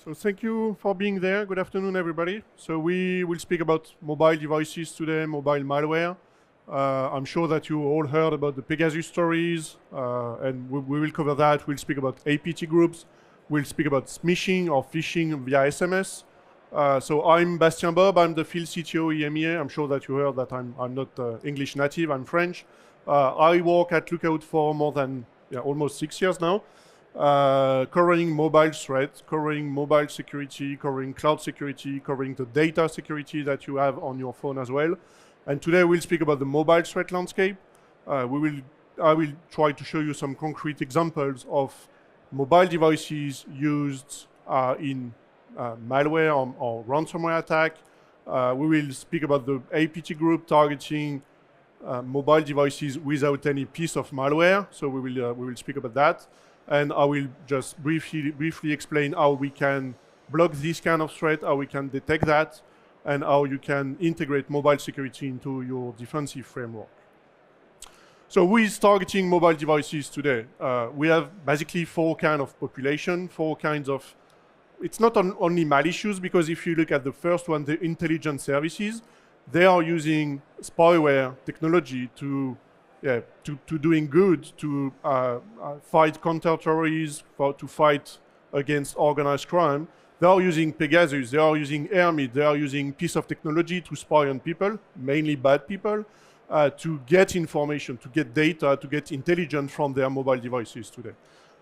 So thank you for being there. Good afternoon, everybody. So we will speak about mobile devices today, mobile malware. I'm sure that you all heard about the Pegasus stories, and we will cover that. We'll speak about APT groups. We'll speak about smishing or phishing via SMS. So I'm Bastien Bob. I'm the field CTO EMEA. I'm sure that you heard that I'm not English native. I'm French. I work at Lookout for more than almost 6 years now. Covering mobile threats, covering mobile security, covering cloud security, covering the data security that you have on your phone as well. And today we'll speak about the mobile threat landscape. I will try to show you some concrete examples of mobile devices used in malware or ransomware attack. We will speak about the APT group targeting mobile devices without any piece of malware. So we will speak about that. And I will just briefly explain how we can block this kind of threat, how we can detect that, and how you can integrate mobile security into your defensive framework. So who is targeting mobile devices today? We have basically four kinds of population, four kinds of, it's not only malicious, because if you look at the first one, the intelligence services, they are using spyware technology to doing good, to fight counter-terrorism, to fight against organized crime. They are using Pegasus, they are using Hermit, they are using piece of technology to spy on people, mainly bad people, to get information, to get data, to get intelligence from their mobile devices today.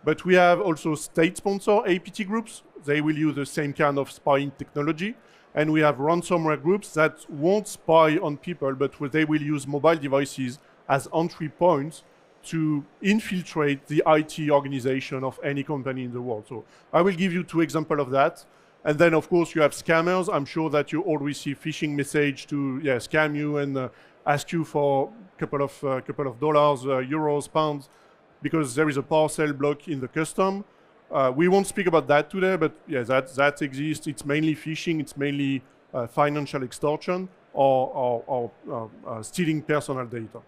But we have also state-sponsored APT groups. They will use the same kind of spying technology. And we have ransomware groups that won't spy on people, but they will use mobile devices as entry points to infiltrate the IT organization of any company in the world. So I will give you two examples of that. And then, of course, you have scammers. I'm sure that you all receive phishing message to scam you and ask you for a couple of dollars, euros, pounds, because there is a parcel block in the custom. We won't speak about that today, but that exists. It's mainly phishing. It's mainly financial extortion or stealing personal data.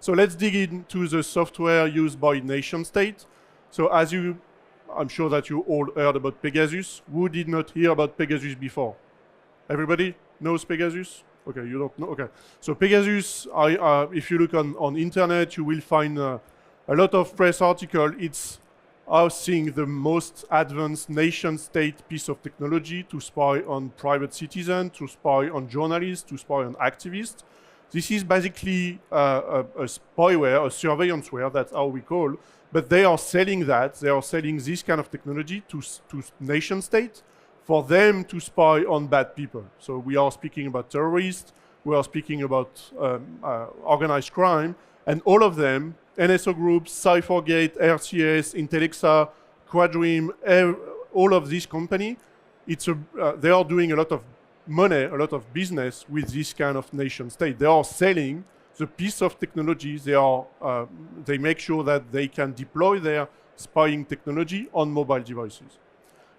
So let's dig into the software used by nation state. So I'm sure that you all heard about Pegasus. Who did not hear about Pegasus before? Everybody knows Pegasus? Okay, you don't know, okay. So Pegasus, if you look on internet, you will find a lot of press articles. It's seeing the most advanced nation state piece of technology to spy on private citizens, to spy on journalists, to spy on activists. This is basically a spyware, a surveillanceware, that's how we call, but they are selling that. They are selling this kind of technology to nation states for them to spy on bad people. So we are speaking about terrorists, we are speaking about organized crime, and all of them, NSO groups, Cyphergate, RCS, Intellexa, Quadrim, all of these companies, they are doing a lot of money, a lot of business with this kind of nation state. They are selling the piece of technology. They make sure that they can deploy their spying technology on mobile devices.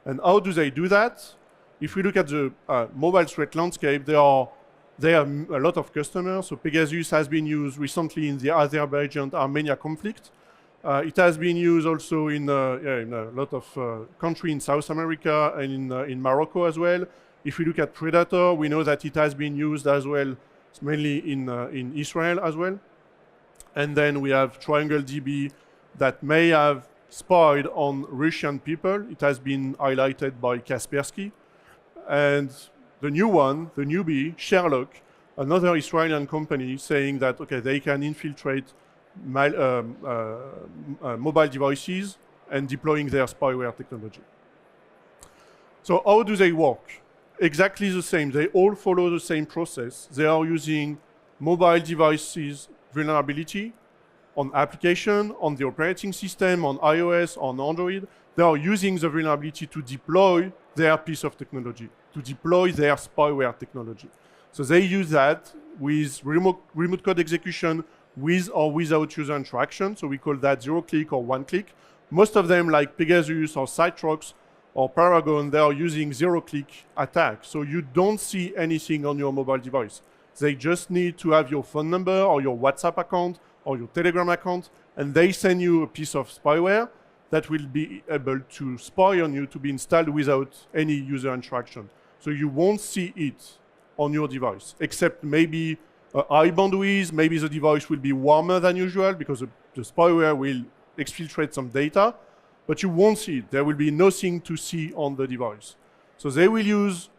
And how do they do that? If we look at the mobile threat landscape, there are a lot of customers. So Pegasus has been used recently in the Azerbaijan-Armenia conflict. It has been used also in a lot of countries in South America and in Morocco as well. If we look at Predator, we know that it has been used as well, mainly in Israel as well. And then we have Triangle DB that may have spied on Russian people. It has been highlighted by Kaspersky. And the new one, the newbie, Sherlock, another Israeli company saying that, okay, they can infiltrate mobile devices and deploying their spyware technology. So how do they work? Exactly the same. They all follow the same process. They are using mobile devices vulnerability on application, on the operating system, on iOS, on Android. They are using the vulnerability to deploy their piece of technology, to deploy their spyware technology. So they use that with remote code execution with or without user interaction. So we call that zero-click or one-click. Most of them, like Pegasus or Citrox, or Paragon, they are using zero-click attack. So you don't see anything on your mobile device. They just need to have your phone number or your WhatsApp account or your Telegram account, and they send you a piece of spyware that will be able to spy on you to be installed without any user interaction. So you won't see it on your device, except maybe high bandwidth, maybe the device will be warmer than usual because the spyware will exfiltrate some data, but you won't see it. There will be nothing to see on the device. So they will use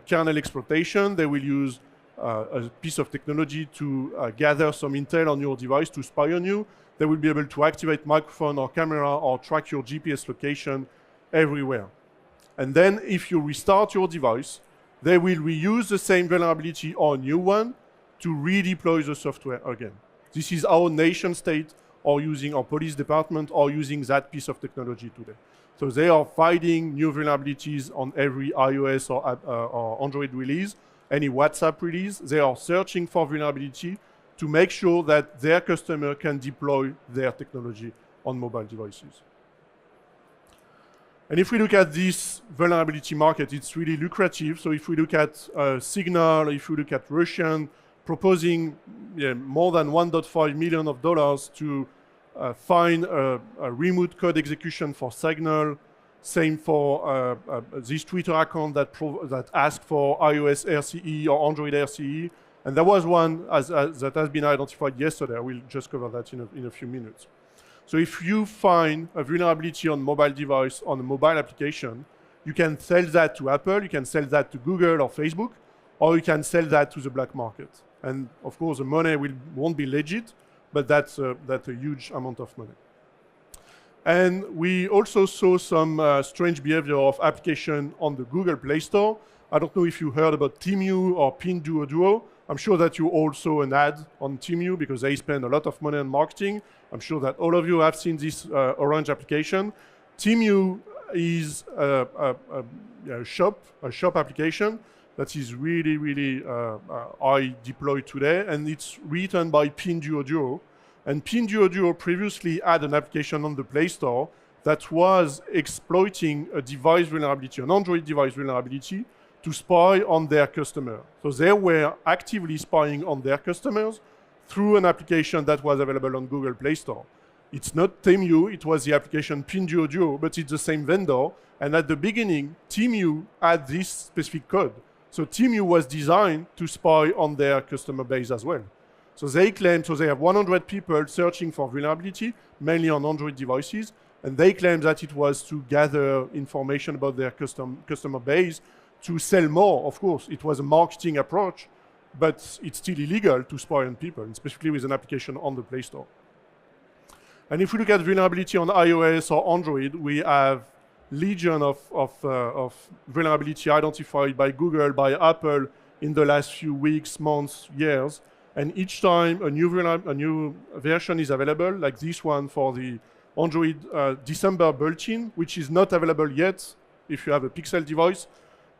kernel exploitation, they will use a piece of technology to gather some intel on your device to spy on you. They will be able to activate microphone or camera or track your GPS location everywhere. And then if you restart your device, they will reuse the same vulnerability or a new one to redeploy the software again. This is how nation state are using, our police department are using that piece of technology today. So they are finding new vulnerabilities on every iOS or Android release, any WhatsApp release. They are searching for vulnerability to make sure that their customer can deploy their technology on mobile devices. And if we look at this vulnerability market, it's really lucrative. So if we look at Signal, if we look at Russian, proposing more than $1.5 million to find a remote code execution for Signal. Same for this Twitter account that asked for iOS RCE or Android RCE. And there was one that has been identified yesterday. I will just cover that in a few minutes. So if you find a vulnerability on mobile device, on a mobile application, you can sell that to Apple, you can sell that to Google or Facebook, or you can sell that to the black market. And of course, the money won't be legit, but that's a huge amount of money. And we also saw some strange behavior of application on the Google Play Store. I don't know if you heard about TeamU or Pinduoduo. I'm sure that you all saw an ad on TeamU because they spend a lot of money on marketing. I'm sure that all of you have seen this orange application. TeamU is a shop application that is really, really high deployed today, and it's written by Pinduoduo. And Pinduoduo previously had an application on the Play Store that was exploiting a device vulnerability, an Android device vulnerability, to spy on their customer. So they were actively spying on their customers through an application that was available on Google Play Store. It's not TeamU, it was the application Pinduoduo, but it's the same vendor. And at the beginning, TeamU had this specific code. So TeamU was designed to spy on their customer base as well. So they claim, so they have 100 people searching for vulnerability, mainly on Android devices, and they claim that it was to gather information about their customer base to sell more. Of course, it was a marketing approach, but it's still illegal to spy on people, especially with an application on the Play Store. And if we look at vulnerability on iOS or Android, we have legion of vulnerability identified by Google, by Apple in the last few weeks, months, years. And each time a new version is available, like this one for the Android December bulletin, which is not available yet if you have a Pixel device.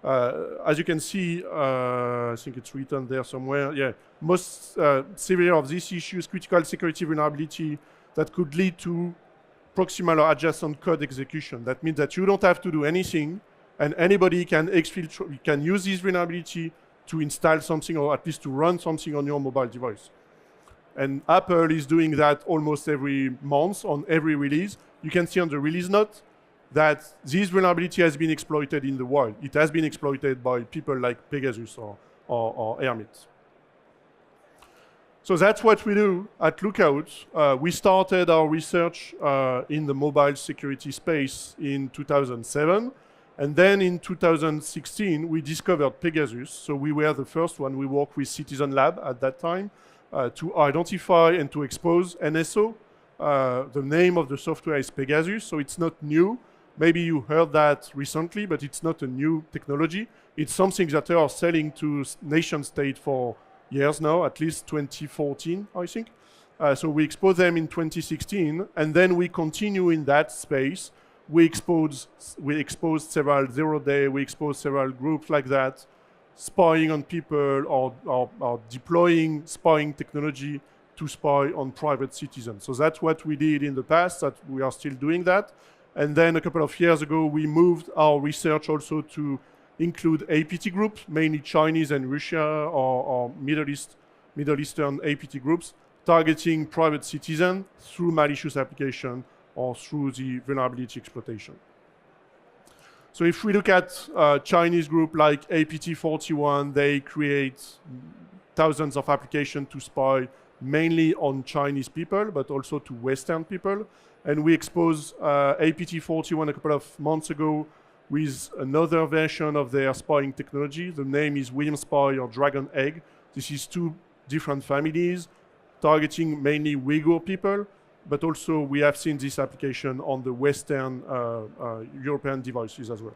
As you can see, I think it's written there somewhere. Yeah, most severe of these issues, critical security vulnerability that could lead to proximal or adjacent code execution. That means that you don't have to do anything, and anybody can use this vulnerability to install something or at least to run something on your mobile device. And Apple is doing that almost every month on every release. You can see on the release note that this vulnerability has been exploited in the wild. It has been exploited by people like Pegasus or Hermit. So that's what we do at Lookout. We started our research in the mobile security space in 2007. And then in 2016, we discovered Pegasus. So we were the first one. We worked with Citizen Lab at that time to identify and to expose NSO. The name of the software is Pegasus, so it's not new. Maybe you heard that recently, but it's not a new technology. It's something that they are selling to nation state for years now, at least 2014, I think. So we exposed them in 2016, and then we continue in that space. We exposed several zero-day, we exposed several groups like that, spying on people or deploying spying technology to spy on private citizens. So that's what we did in the past, that we are still doing that. And then a couple of years ago, we moved our research also to include APT groups, mainly Chinese and Russia or Middle Eastern APT groups, targeting private citizens through malicious application or through the vulnerability exploitation. So if we look at Chinese group like APT41, they create thousands of applications to spy mainly on Chinese people, but also to Western people. And we exposed APT41 a couple of months ago with another version of their spying technology. The name is William Spy or Dragon Egg. This is two different families targeting mainly Uyghur people, but also we have seen this application on the Western European devices as well.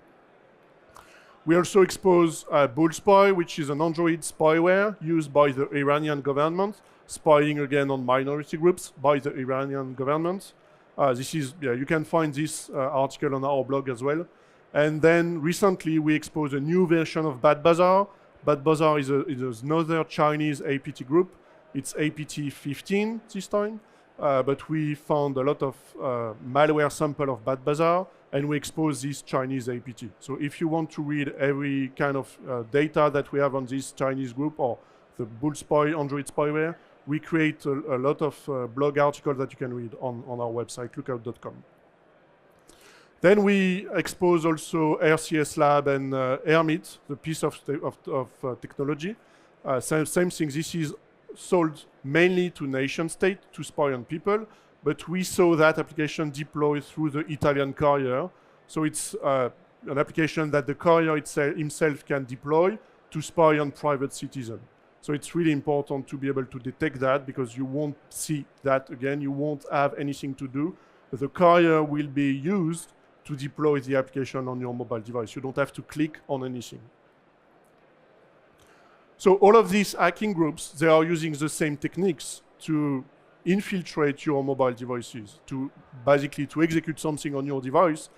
We also expose Bullspy, which is an Android spyware used by the Iranian government, spying again on minority groups by the Iranian government. You can find this article on our blog as well. And then recently we exposed a new version of Bad Bazaar. Bad Bazaar is another Chinese APT group. It's APT15 this time, but we found a lot of malware sample of Bad Bazaar, and we expose this Chinese APT. So if you want to read every kind of data that we have on this Chinese group or the Bullspy Android spyware, we create a lot of blog articles that you can read on our website, lookout.com. Then we expose also RCS Lab and Hermit, the piece of technology. Same thing, this is sold mainly to nation state to spy on people, but we saw that application deployed through the Italian carrier. So it's an application that the carrier himself can deploy to spy on private citizens. So it's really important to be able to detect that, because you won't see that again, you won't have anything to do. The carrier will be used to deploy the application on your mobile device. You don't have to click on anything. So all of these hacking groups, they are using the same techniques to infiltrate your mobile devices, to basically to execute something on your device.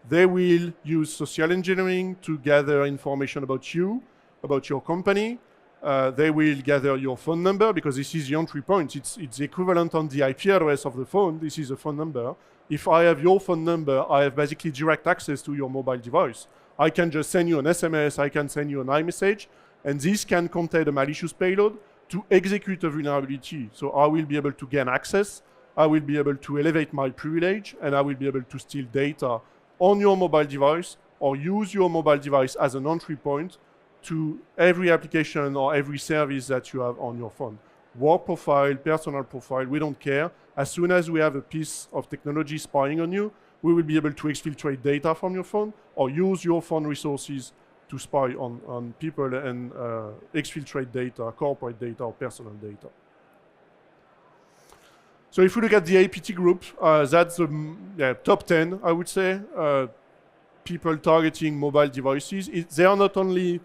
They will use social engineering to gather information about you, about your company. They will gather your phone number, because this is the entry point. It's equivalent on the IP address of the phone. This is a phone number. If I have your phone number, I have basically direct access to your mobile device. I can just send you an SMS, I can send you an iMessage, and this can contain a malicious payload to execute a vulnerability. So I will be able to gain access, I will be able to elevate my privilege, and I will be able to steal data on your mobile device or use your mobile device as an entry point to every application or every service that you have on your phone. Work profile, personal profile, we don't care. As soon as we have a piece of technology spying on you, we will be able to exfiltrate data from your phone or use your phone resources to spy on people and exfiltrate data, corporate data or personal data. So if we look at the APT group, that's the top 10, I would say, people targeting mobile devices. They are not only,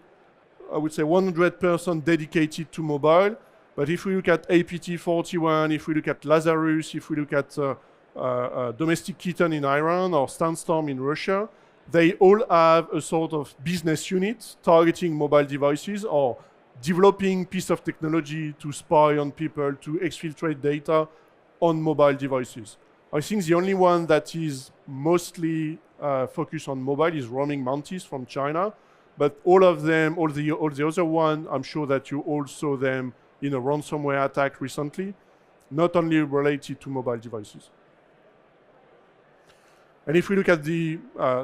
I would say, 100% dedicated to mobile, but if we look at APT41, if we look at Lazarus, if we look at Domestic Kitten in Iran or Sandstorm in Russia, they all have a sort of business unit targeting mobile devices or developing piece of technology to spy on people, to exfiltrate data on mobile devices. I think the only one that is mostly focused on mobile is Roaming Mantis from China, but all of them, all the other one, I'm sure that you all saw them in a ransomware attack recently, not only related to mobile devices. And if we look at the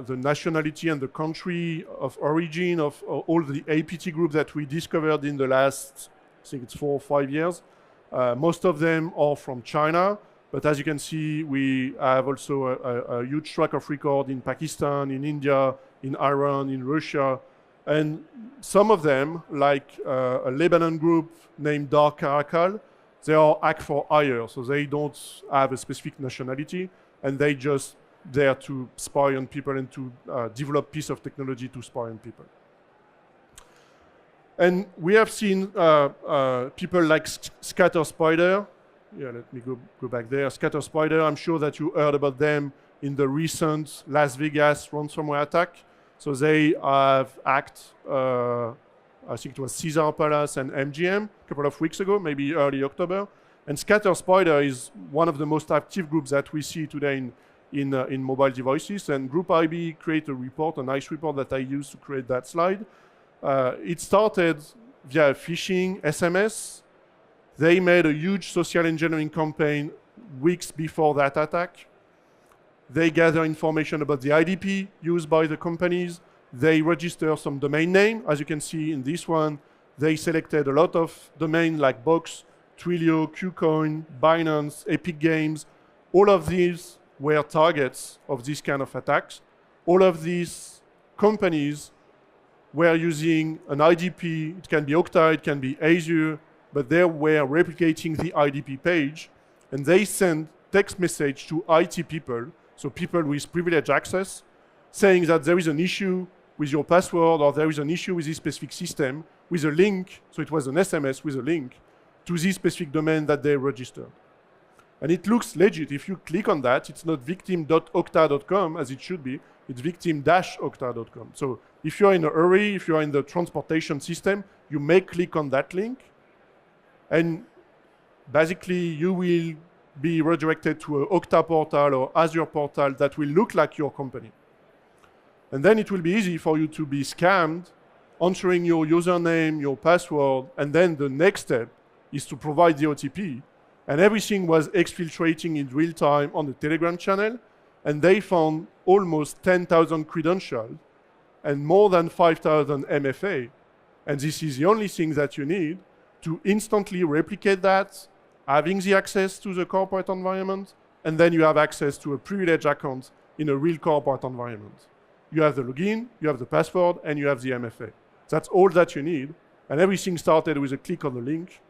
nationality and the country of origin of all the APT groups that we discovered in the last, I think it's 4 or 5 years, most of them are from China. But as you can see, we have also a huge track of record in Pakistan, in India, in Iran, in Russia. And some of them, like a Lebanon group named Dark Caracal, they are hack for hire. So they don't have a specific nationality, and they just there to spy on people and to develop piece of technology to spy on people. And we have seen people like Scatter Spider. Yeah, let me go back there. Scatter Spider, I'm sure that you heard about them in the recent Las Vegas ransomware attack. So they have hacked, I think it was Caesar Palace and MGM a couple of weeks ago, maybe early October. And Scatter Spider is one of the most active groups that we see today in mobile devices. And Group IB created a report, a nice report that I used to create that slide. It started via phishing SMS. They made a huge social engineering campaign weeks before that attack. They gather information about the IDP used by the companies. They register some domain name. As you can see in this one, they selected a lot of domain like Box, Twilio, KuCoin, Binance, Epic Games. All of these were targets of this kind of attacks. All of these companies were using an IDP. It can be Okta, it can be Azure, but they were replicating the IDP page, and they send text message to IT people, so people with privileged access, saying that there is an issue with your password or there is an issue with this specific system, with a link, so it was an SMS with a link, to this specific domain that they registered. And it looks legit. If you click on that, it's not victim.okta.com as it should be, it's victim-okta.com. So if you're in a hurry, if you're in the transportation system, you may click on that link, and basically you will be redirected to an Okta portal or Azure portal that will look like your company. And then it will be easy for you to be scammed, entering your username, your password, and then the next step is to provide the OTP. And everything was exfiltrating in real time on the Telegram channel, and they found almost 10,000 credentials and more than 5,000 MFA. And this is the only thing that you need to instantly replicate that, having the access to the corporate environment, and then you have access to a privileged account in a real corporate environment. You have the login, you have the password, and you have the MFA. That's all that you need. And everything started with a click on the link.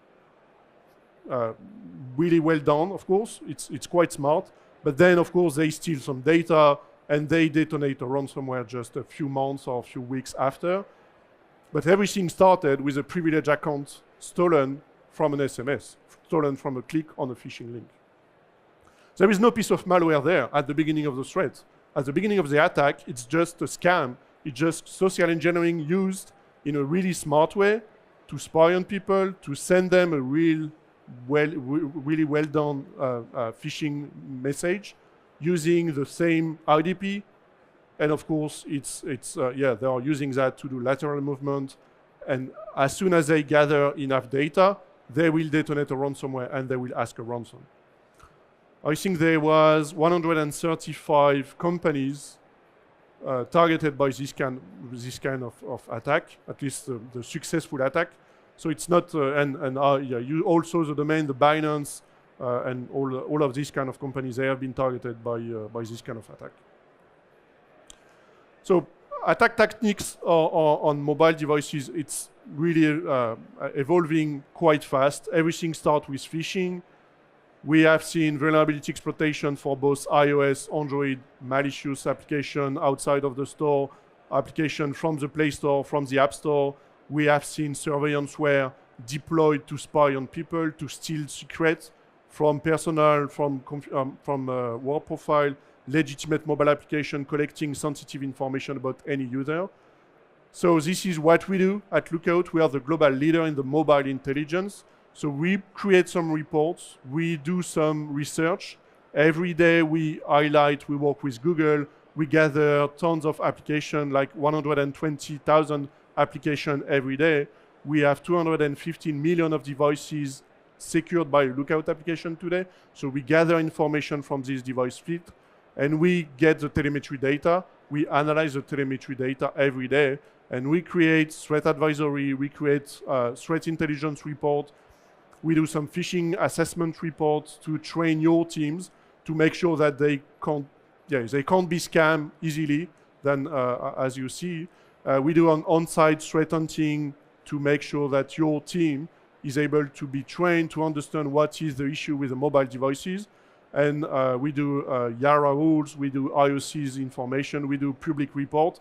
Really well done, of course. It's quite smart. But then, of course, they steal some data, and they detonate a ransomware just a few months or a few weeks after. But everything started with a privileged account stolen from an SMS, stolen from a click on a phishing link. There is no piece of malware there at the beginning of the threat. At the beginning of the attack, it's just a scam. It's just social engineering used in a really smart way to spy on people, to send them a really well done phishing message using the same IDP. And of course, they are using that to do lateral movement. And as soon as they gather enough data, they will detonate a ransomware and they will ask a ransom. I think there was 135 companies targeted by this kind of attack, at least the successful attack. So it's not, you also the domain, the Binance, and all of these kind of companies, they have been targeted by this kind of attack. So attack tactics on mobile devices, it's really evolving quite fast. Everything starts with phishing. We have seen vulnerability exploitation for both iOS, Android, malicious application outside of the store, application from the Play Store, from the App Store. We have seen surveillanceware deployed to spy on people, to steal secrets from personal, from work profile, legitimate mobile application, collecting sensitive information about any user. So this is what we do at Lookout. We are the global leader in the mobile intelligence. So we create some reports, we do some research. Every day we highlight, we work with Google, we gather tons of applications, like 120,000 applications every day. We have 215 million of devices secured by Lookout application today. So we gather information from this device fleet, and we get the telemetry data. We analyze the telemetry data every day, and we create threat advisory, we create threat intelligence report. We do some phishing assessment reports to train your teams to make sure that they can't be scammed easily. Then, as you see, we do an on-site threat hunting to make sure that your team is able to be trained to understand what is the issue with the mobile devices. And we do YARA rules, we do IOC's information, we do public report.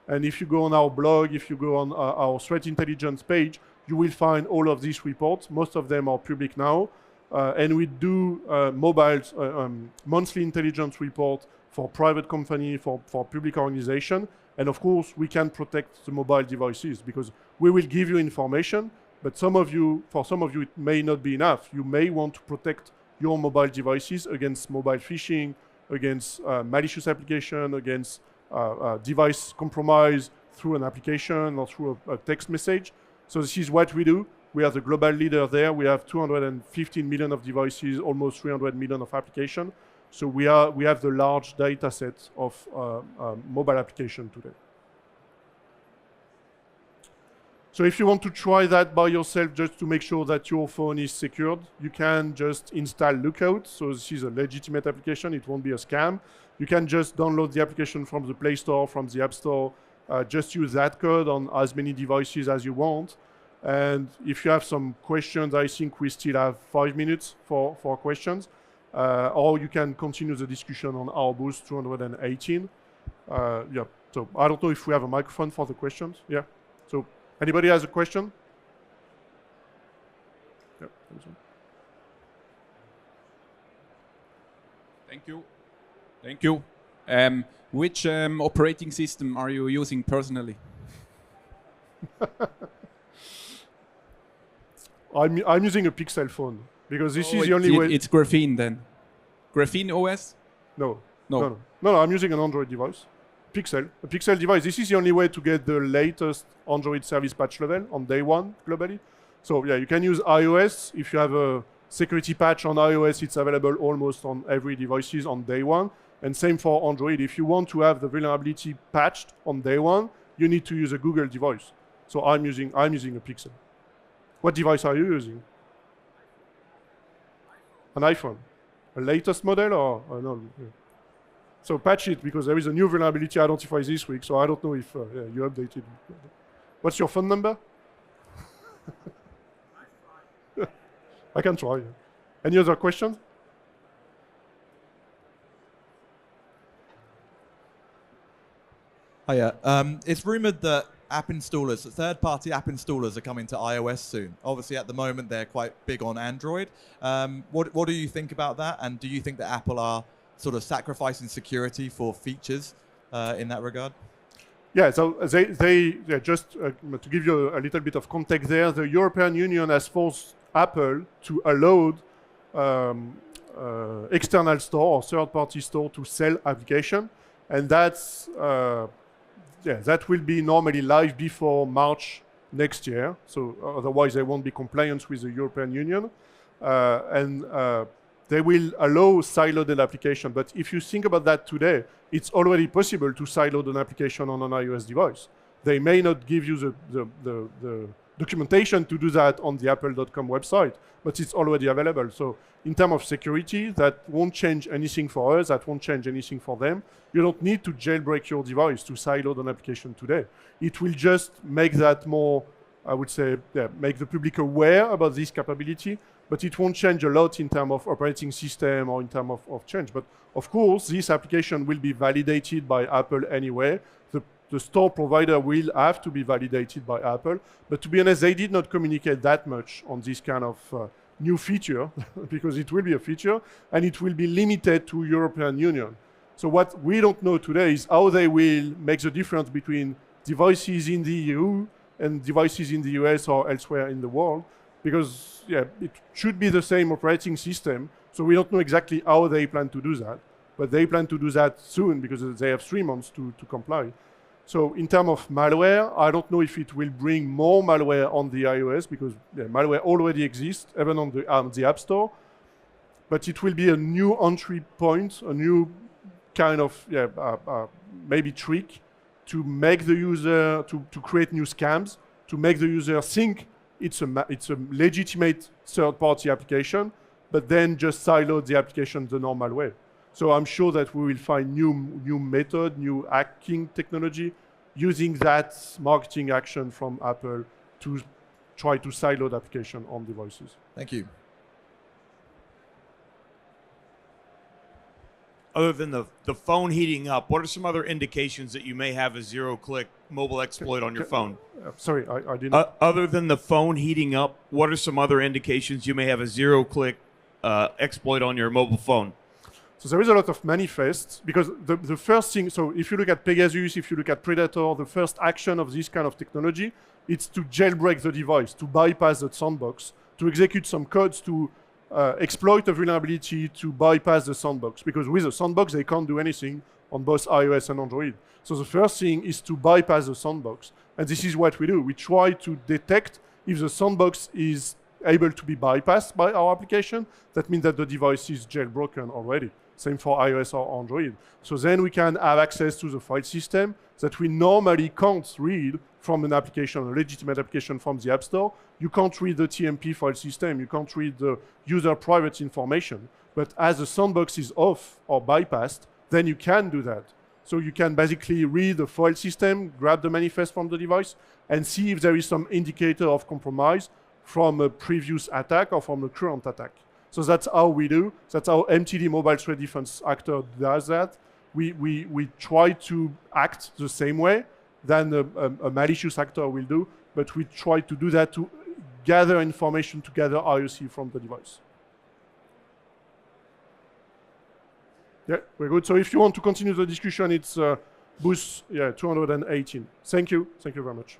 And if you go on our blog, if you go on our threat intelligence page, you will find all of these reports. Most of them are public now. And we do monthly intelligence report for private company, for public organization. And of course, we can protect the mobile devices because we will give you information, but for some of you, it may not be enough. You may want to protect your mobile devices against mobile phishing, against malicious application, against device compromise through an application or through a text message. So this is what we do. We are the global leader there. We have 215 million of devices, almost 300 million of applications. So we have the large data set of mobile application today. So if you want to try that by yourself just to make sure that your phone is secured, you can just install Lookout. So this is a legitimate application. It won't be a scam. You can just download the application from the Play Store, from the App Store. Just use that code on as many devices as you want. And if you have some questions, I think we still have 5 minutes for questions. Or you can continue the discussion on our booth 218. Yeah, so I don't know if we have a microphone for the questions. Yeah, so anybody has a question? Yeah. Thank you. Thank you. Which operating system are you using personally? I'm using a Pixel phone because this is the only way. It's Graphene then. Graphene OS? No. I'm using an Android device. A Pixel device. This is the only way to get the latest Android service patch level on day one globally. So yeah, you can use iOS. If you have a security patch on iOS, it's available almost on every devices on day one. And same for Android. If you want to have the vulnerability patched on day one, you need to use a Google device. So I'm using a Pixel. What device are you using? An iPhone. A latest model or no? Yeah. So patch it because there is a new vulnerability identified this week. So I don't know if you updated. What's your phone number? I can try. Yeah. Any other questions? Hiya. It's rumored that app installers, third-party app installers are coming to iOS soon. Obviously, at the moment, they're quite big on Android. What do you think about that? And do you think that Apple are sort of sacrificing security for features in that regard? Yeah, so they just to give you a little bit of context there, the European Union has forced Apple to allow external store or third-party store to sell application, and that's that will be normally live before March next year. So otherwise, they won't be compliant with the European Union, and they will allow siloed application. But if you think about that today, it's already possible to siloed an application on an iOS device. They may not give you the documentation to do that on the apple.com website, but it's already available. So in terms of security, that won't change anything for us, that won't change anything for them. You don't need to jailbreak your device to siloed an application today. It will just make that more, I would say, make the public aware about this capability, but it won't change a lot in terms of operating system or in terms of change. But of course, this application will be validated by Apple anyway. The store provider will have to be validated by Apple. But to be honest, they did not communicate that much on this kind of new feature because it will be a feature and it will be limited to European Union. So what we don't know today is how they will make the difference between devices in the EU and devices in the US or elsewhere in the world, because it should be the same operating system. So we don't know exactly how they plan to do that, but they plan to do that soon because they have 3 months to comply. So in terms of malware, I don't know if it will bring more malware on the iOS because malware already exists, even on the App Store. But it will be a new entry point, a new kind of maybe trick to make the user, to create new scams, to make the user think it's a legitimate third-party application, but then just silo the application the normal way. So I'm sure that we will find new method, new hacking technology, using that marketing action from Apple to try to silo the application on devices. Thank you. Other than the phone heating up, what are some other indications that you may have a zero-click mobile exploit on your phone? Sorry, I didn't. Other than the phone heating up, what are some other indications you may have a zero-click exploit on your mobile phone? So there is a lot of manifests, because the first thing, so if you look at Pegasus, if you look at Predator, the first action of this kind of technology, it's to jailbreak the device, to bypass the sandbox, to execute some codes to exploit a vulnerability to bypass the sandbox, because with the sandbox, they can't do anything on both iOS and Android. So the first thing is to bypass the sandbox. And this is what we do. We try to detect if the sandbox is able to be bypassed by our application. That means that the device is jailbroken already. Same for iOS or Android. So then we can have access to the file system that we normally can't read from an application, a legitimate application from the App Store. You can't read the TMP file system. You can't read the user private information. But as the sandbox is off or bypassed, then you can do that. So you can basically read the file system, grab the manifest from the device, and see if there is some indicator of compromise from a previous attack or from a current attack. So that's how we do. That's how MTD Mobile Threat Defense Actor does that. We try to act the same way than a malicious actor will do, but we try to do that to gather information, to gather IOC from the device. Yeah, we're good. So if you want to continue the discussion, it's booth 218. Thank you. Thank you very much.